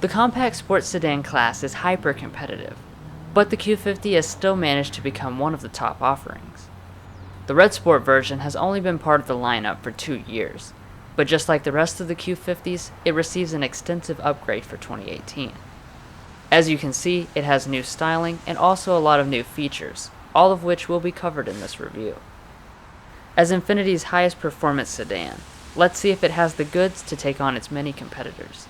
The compact sports sedan class is hyper-competitive, but the Q50 has still managed to become one of the top offerings. The Red Sport version has only been part of the lineup for 2 years, but just like the rest of the Q50s, it receives an extensive upgrade for 2018. As you can see, it has new styling and also a lot of new features, all of which will be covered in this review. As Infiniti's highest performance sedan, let's see if it has the goods to take on its many competitors.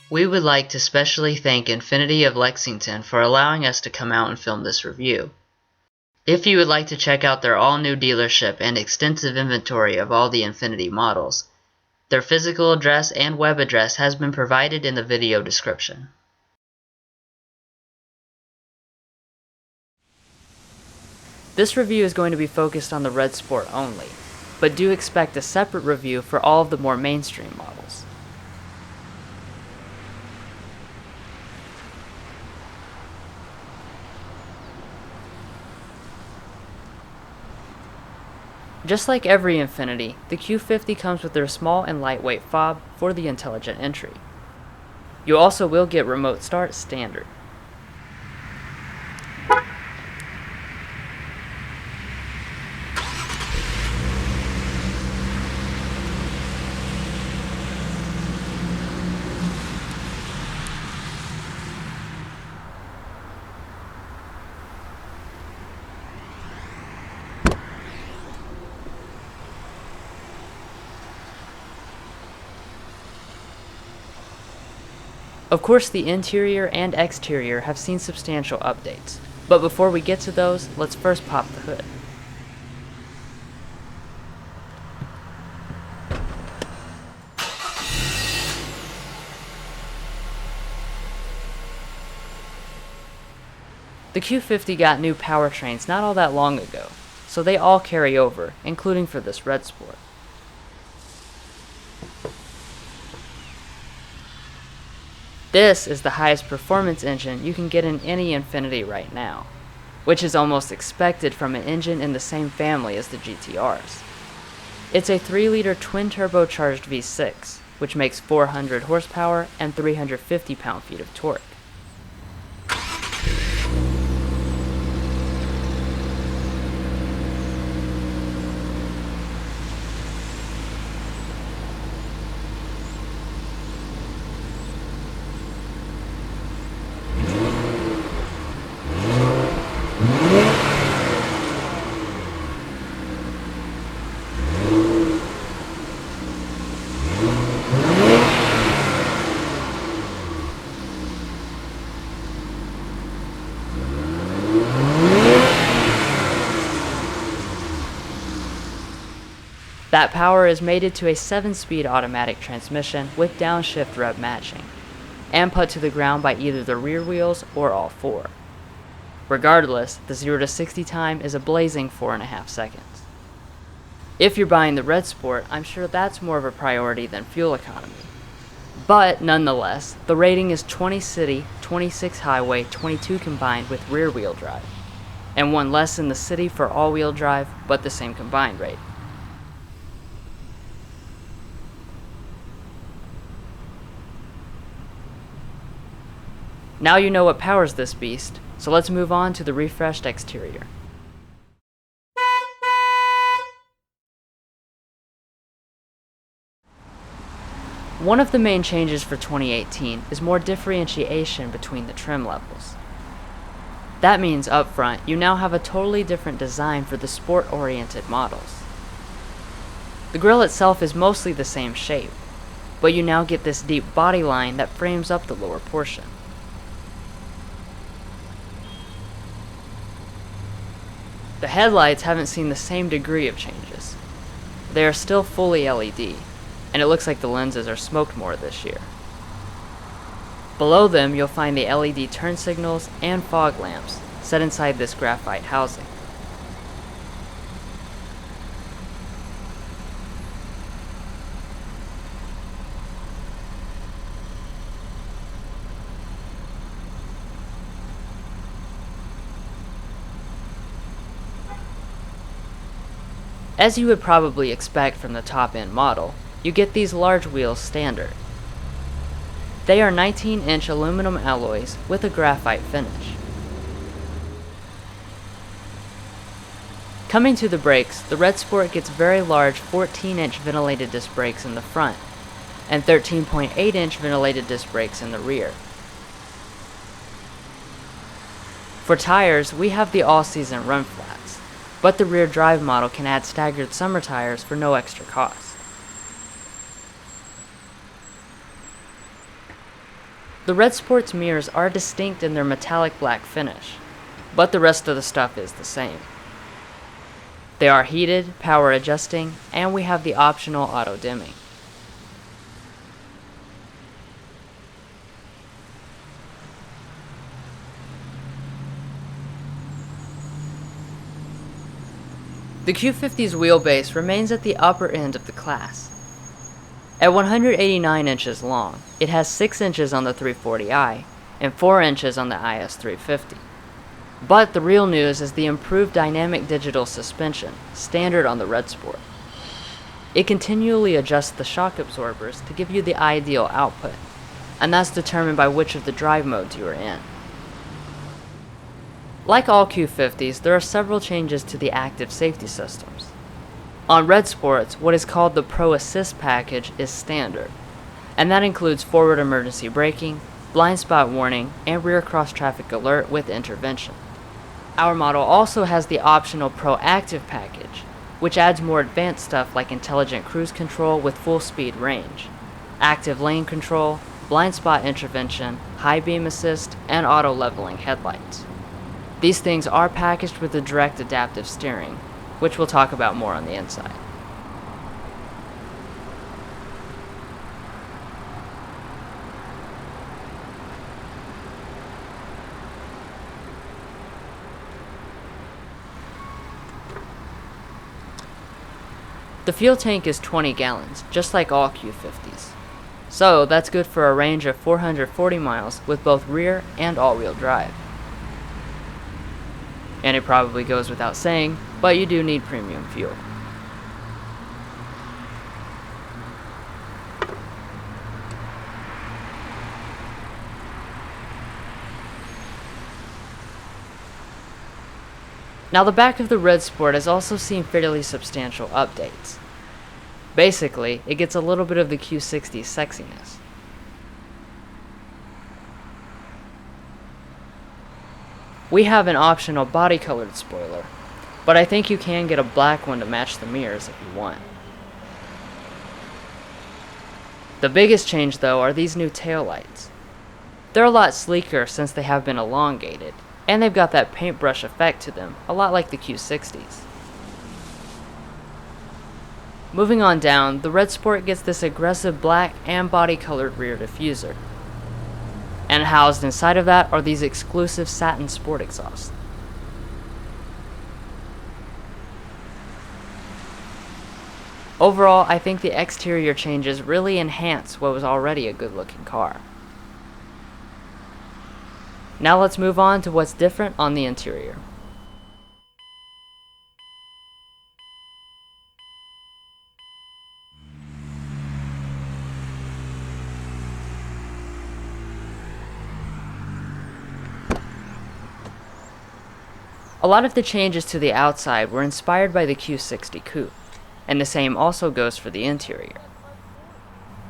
We would like to specially thank Infiniti of Lexington for allowing us to come out and film this review. If you would like to check out their all-new dealership and extensive inventory of all the Infiniti models, their physical address and web address has been provided in the video description. This review is going to be focused on the Red Sport only, but do expect a separate review for all of the more mainstream models. Just like every Infiniti, the Q50 comes with their small and lightweight fob for the intelligent entry. You also will get remote start standard. Of course, the interior and exterior have seen substantial updates, but before we get to those, let's first pop the hood. The Q50 got new powertrains not all that long ago, so they all carry over, including for this Red Sport. This is the highest performance engine you can get in any Infiniti right now, which is almost expected from an engine in the same family as the GTRs. It's a 3-liter twin-turbocharged V6, which makes 400 horsepower and 350 pound-feet of torque. That power is mated to a 7-speed automatic transmission with downshift rev matching, and put to the ground by either the rear wheels or all 4. Regardless, the 0 to 60 time is a blazing 4.5 seconds. If you're buying the Red Sport, I'm sure that's more of a priority than fuel economy. But nonetheless, the rating is 20 city, 26 highway, 22 combined with rear wheel drive, and 1 less in the city for all-wheel drive, but the same combined rate. Now you know what powers this beast, so let's move on to the refreshed exterior. One of the main changes for 2018 is more differentiation between the trim levels. That means up front, you now have a totally different design for the sport-oriented models. The grille itself is mostly the same shape, but you now get this deep body line that frames up the lower portion. The headlights haven't seen the same degree of changes. They are still fully LED, and it looks like the lenses are smoked more this year. Below them, you'll find the LED turn signals and fog lamps set inside this graphite housing. As you would probably expect from the top-end model, you get these large wheels standard. They are 19-inch aluminum alloys with a graphite finish. Coming to the brakes, the Red Sport gets very large 14-inch ventilated disc brakes in the front and 13.8-inch ventilated disc brakes in the rear. For tires, we have the all-season run flats, but the rear drive model can add staggered summer tires for no extra cost. The Red Sport's mirrors are distinct in their metallic black finish, but the rest of the stuff is the same. They are heated, power adjusting, and we have the optional auto dimming. The Q50's wheelbase remains at the upper end of the class. At 189 inches long, it has 6 inches on the 340i and 4 inches on the IS350. But the real news is the improved dynamic digital suspension, standard on the Red Sport. It continually adjusts the shock absorbers to give you the ideal output, and that's determined by which of the drive modes you are in. Like all Q50s, there are several changes to the active safety systems. On Red Sports, what is called the Pro Assist package is standard, and that includes forward emergency braking, blind spot warning, and rear cross traffic alert with intervention. Our model also has the optional Pro Active package, which adds more advanced stuff like intelligent cruise control with full speed range, active lane control, blind spot intervention, high beam assist, and auto leveling headlights. These things are packaged with the direct adaptive steering, which we'll talk about more on the inside. The fuel tank is 20 gallons, just like all Q50s. So that's good for a range of 440 miles with both rear and all-wheel drive. And it probably goes without saying, but you do need premium fuel. Now the back of the Red Sport has also seen fairly substantial updates. Basically, it gets a little bit of the Q60's sexiness. We have an optional body-colored spoiler, but I think you can get a black one to match the mirrors if you want. The biggest change though are these new taillights. They're a lot sleeker since they have been elongated, and they've got that paintbrush effect to them, a lot like the Q60's. Moving on down, the Red Sport gets this aggressive black and body-colored rear diffuser. And housed inside of that are these exclusive satin sport exhausts. Overall, I think the exterior changes really enhance what was already a good-looking car. Now let's move on to what's different on the interior. A lot of the changes to the outside were inspired by the Q60 Coupe, and the same also goes for the interior.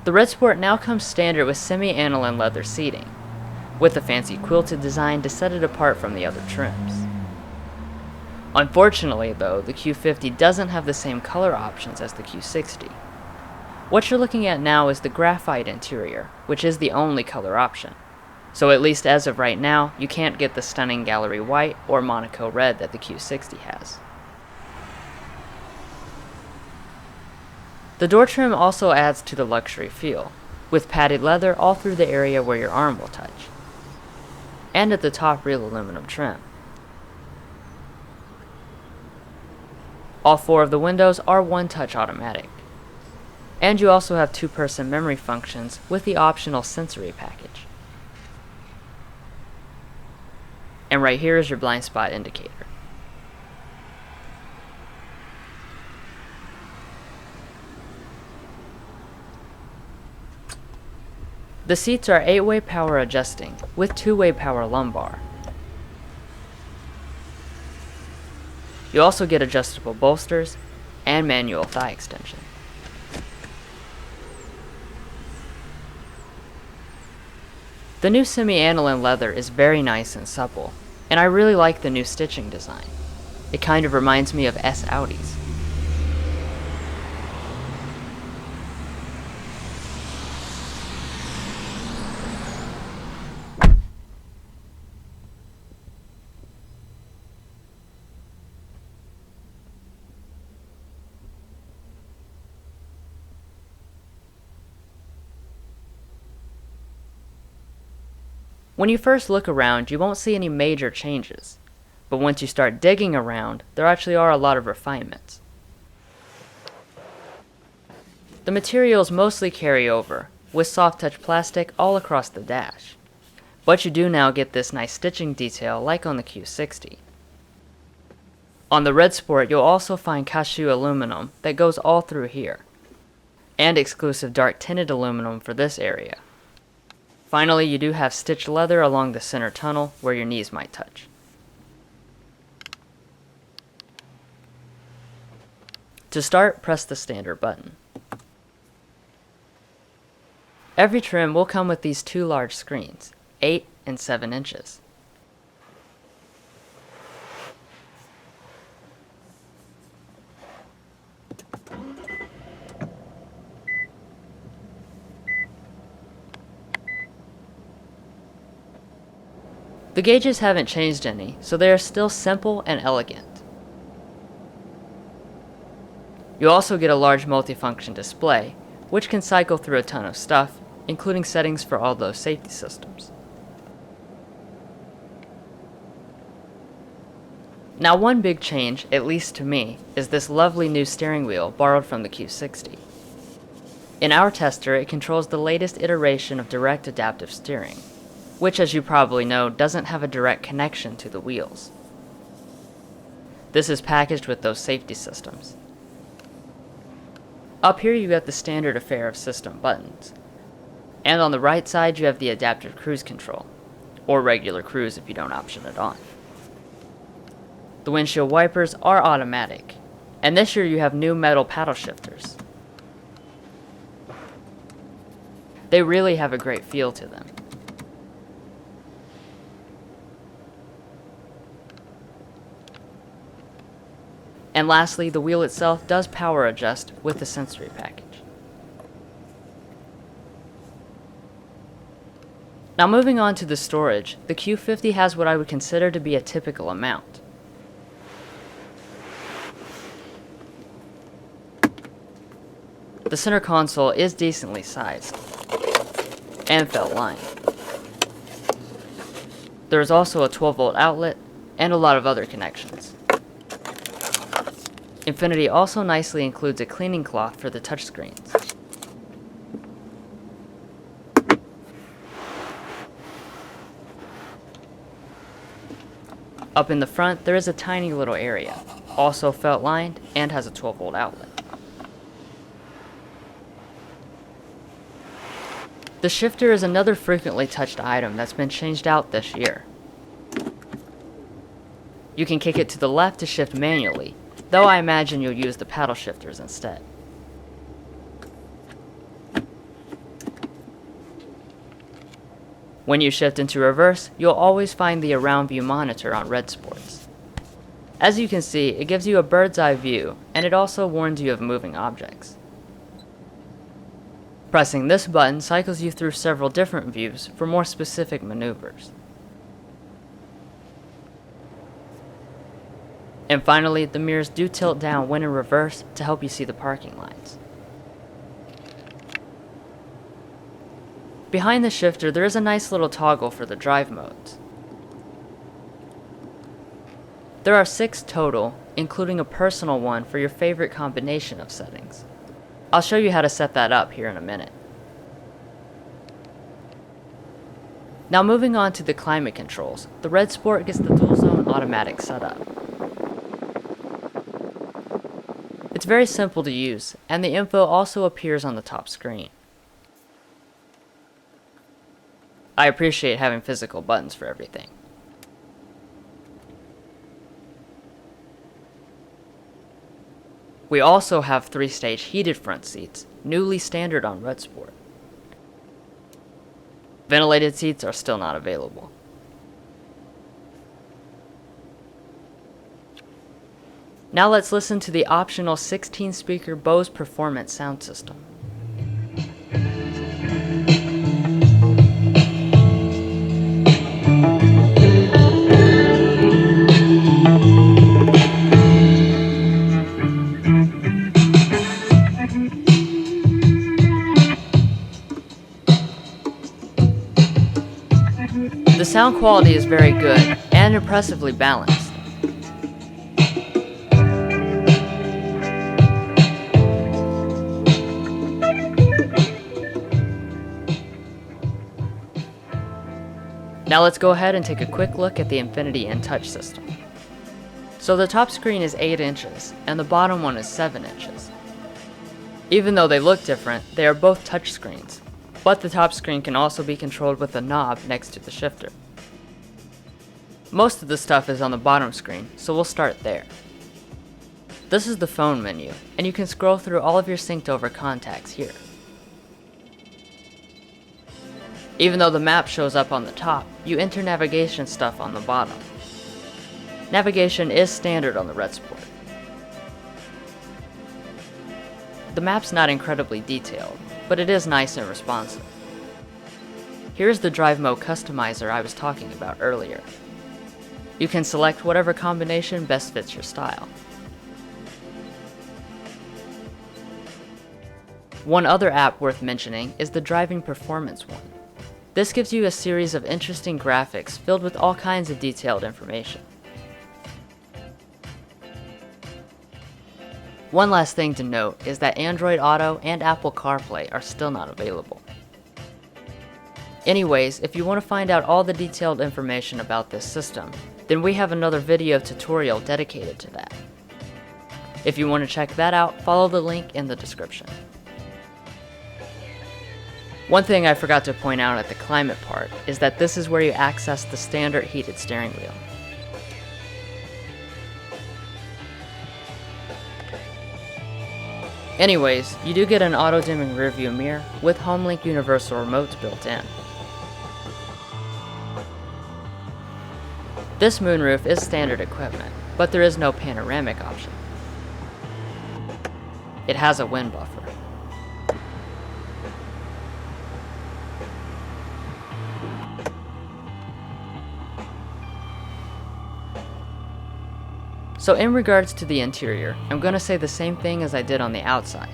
The Red Sport now comes standard with semi-aniline leather seating, with a fancy quilted design to set it apart from the other trims. Unfortunately though, the Q50 doesn't have the same color options as the Q60. What you're looking at now is the graphite interior, which is the only color option. So at least as of right now, you can't get the stunning gallery white or Monaco red that the Q60 has. The door trim also adds to the luxury feel, with padded leather all through the area where your arm will touch, and at the top real aluminum trim. All 4 of the windows are one-touch automatic, and you also have 2-person memory functions with the optional sensory package. And right here is your blind spot indicator. The seats are 8-way power adjusting with 2-way power lumbar. You also get adjustable bolsters and manual thigh extension. The new semi-aniline leather is very nice and supple, and I really like the new stitching design. It kind of reminds me of S Audis. When you first look around, you won't see any major changes, but once you start digging around, there actually are a lot of refinements. The materials mostly carry over, with soft touch plastic all across the dash, but you do now get this nice stitching detail like on the Q60. On the Red Sport, you'll also find cashew aluminum that goes all through here, and exclusive dark tinted aluminum for this area. Finally, you do have stitched leather along the center tunnel where your knees might touch. To start, press the standard button. Every trim will come with these 2 large screens, 8 and 7 inches. The gauges haven't changed any, so they are still simple and elegant. You also get a large multifunction display, which can cycle through a ton of stuff, including settings for all those safety systems. Now, one big change, at least to me, is this lovely new steering wheel borrowed from the Q60. In our tester, it controls the latest iteration of direct adaptive steering, which, as you probably know, doesn't have a direct connection to the wheels. This is packaged with those safety systems. Up here you got the standard affair of system buttons, and on the right side you have the adaptive cruise control, or regular cruise if you don't option it on. The windshield wipers are automatic, and this year you have new metal paddle shifters. They really have a great feel to them. And lastly, the wheel itself does power adjust with the sensory package. Now moving on to the storage, the Q50 has what I would consider to be a typical amount. The center console is decently sized and felt lined. There is also a 12-volt outlet and a lot of other connections. Infiniti also nicely includes a cleaning cloth for the touchscreens. Up in the front, there is a tiny little area, also felt lined and has a 12-volt outlet. The shifter is another frequently touched item that's been changed out this year. You can kick it to the left to shift manually, though I imagine you'll use the paddle shifters instead. When you shift into reverse, you'll always find the around view monitor on Red Sports. As you can see, it gives you a bird's eye view, and it also warns you of moving objects. Pressing this button cycles you through several different views for more specific maneuvers. And finally, the mirrors do tilt down when in reverse to help you see the parking lines. Behind the shifter, there is a nice little toggle for the drive modes. There are 6 total, including a personal one for your favorite combination of settings. I'll show you how to set that up here in a minute. Now moving on to the climate controls, the Red Sport gets the dual zone automatic setup. It's very simple to use, and the info also appears on the top screen. I appreciate having physical buttons for everything. We also have 3-stage heated front seats, newly standard on Red Sport. Ventilated seats are still not available. Now let's listen to the optional 16-speaker Bose Performance sound system. The sound quality is very good and impressively balanced. Now let's go ahead and take a quick look at the Infiniti InTouch system. So the top screen is 8 inches and the bottom one is 7 inches. Even though they look different, they are both touch screens, but the top screen can also be controlled with a knob next to the shifter. Most of the stuff is on the bottom screen, so we'll start there. This is the phone menu, and you can scroll through all of your synced over contacts here. Even though the map shows up on the top, you enter navigation stuff on the bottom. Navigation is standard on the Red Sport. The map's not incredibly detailed, but it is nice and responsive. Here's the drive mode customizer I was talking about earlier. You can select whatever combination best fits your style. One other app worth mentioning is the driving performance one. This gives you a series of interesting graphics filled with all kinds of detailed information. One last thing to note is that Android Auto and Apple CarPlay are still not available. Anyways, if you want to find out all the detailed information about this system, then we have another video tutorial dedicated to that. If you want to check that out, follow the link in the description. One thing I forgot to point out at the climate part is that this is where you access the standard heated steering wheel. Anyways, you do get an auto-dimming rearview mirror with HomeLink universal remotes built in. This moonroof is standard equipment, but there is no panoramic option. It has a wind buffer. So in regards to the interior, I'm going to say the same thing as I did on the outside.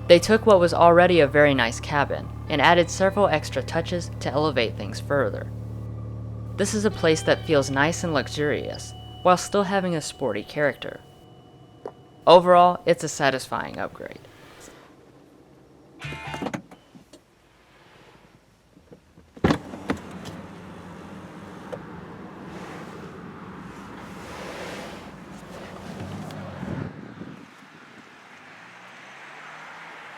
They took what was already a very nice cabin and added several extra touches to elevate things further. This is a place that feels nice and luxurious, while still having a sporty character. Overall, it's a satisfying upgrade.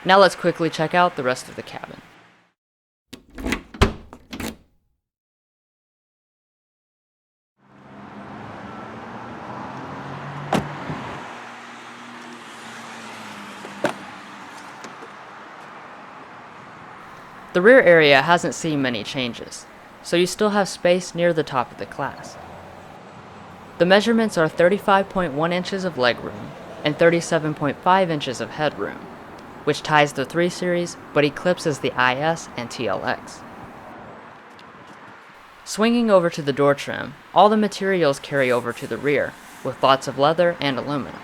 Now let's quickly check out the rest of the cabin. The rear area hasn't seen many changes, so you still have space near the top of the class. The measurements are 35.1 inches of legroom and 37.5 inches of headroom, which ties the 3 Series but eclipses the IS and TLX. Swinging over to the door trim, all the materials carry over to the rear, with lots of leather and aluminum.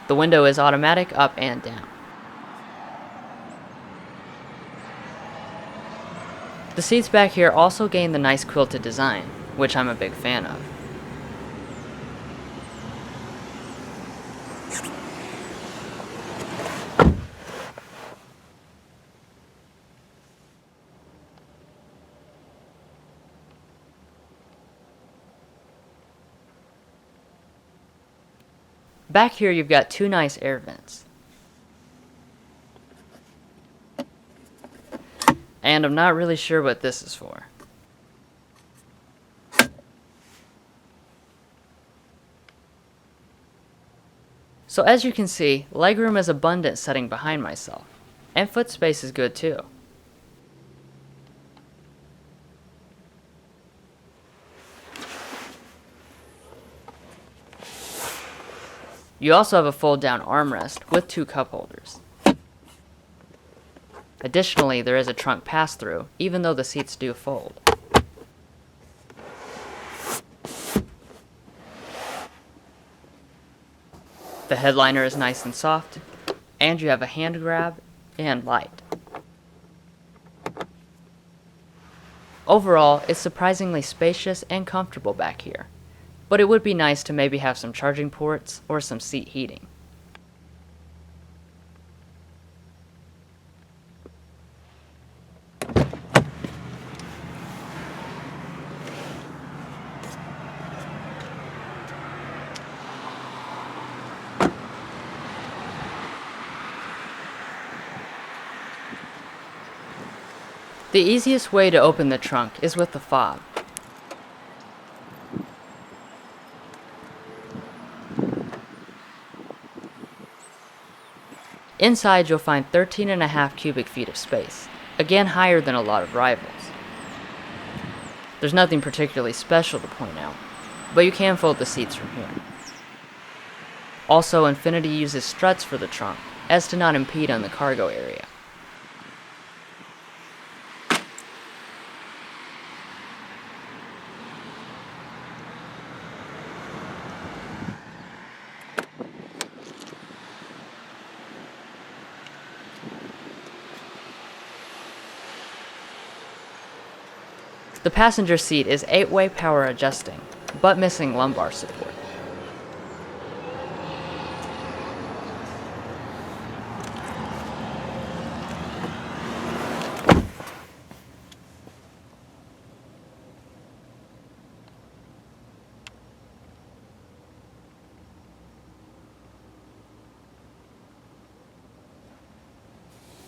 The window is automatic up and down. The seats back here also gain the nice quilted design, which I'm a big fan of. Back here you've got two nice air vents. And I'm not really sure what this is for. So as you can see, legroom is abundant sitting behind myself, and foot space is good too. You also have a fold-down armrest with two cup holders. Additionally, there is a trunk pass-through, even though the seats do fold. The headliner is nice and soft, and you have a hand grab and light. Overall, it's surprisingly spacious and comfortable back here, but it would be nice to maybe have some charging ports or some seat heating. The easiest way to open the trunk is with the fob. Inside you'll find 13.5 cubic feet of space, again higher than a lot of rivals. There's nothing particularly special to point out, but you can fold the seats from here. Also, Infiniti uses struts for the trunk, as to not impede on the cargo area. The passenger seat is 8-way power adjusting, but missing lumbar support.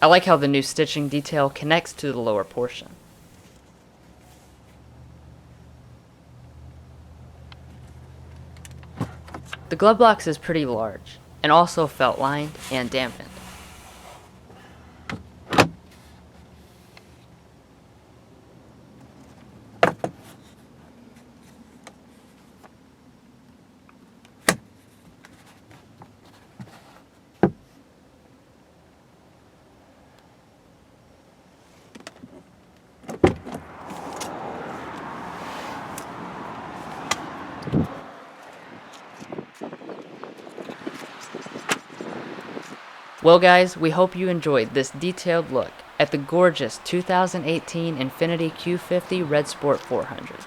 I like how the new stitching detail connects to the lower portion. The glove box is pretty large, and also felt lined and dampened. Well guys, we hope you enjoyed this detailed look at the gorgeous 2018 Infiniti Q50 Red Sport 400.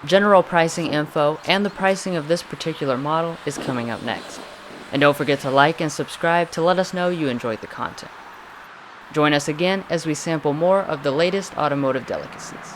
General pricing info and the pricing of this particular model is coming up next. And don't forget to like and subscribe to let us know you enjoyed the content. Join us again as we sample more of the latest automotive delicacies.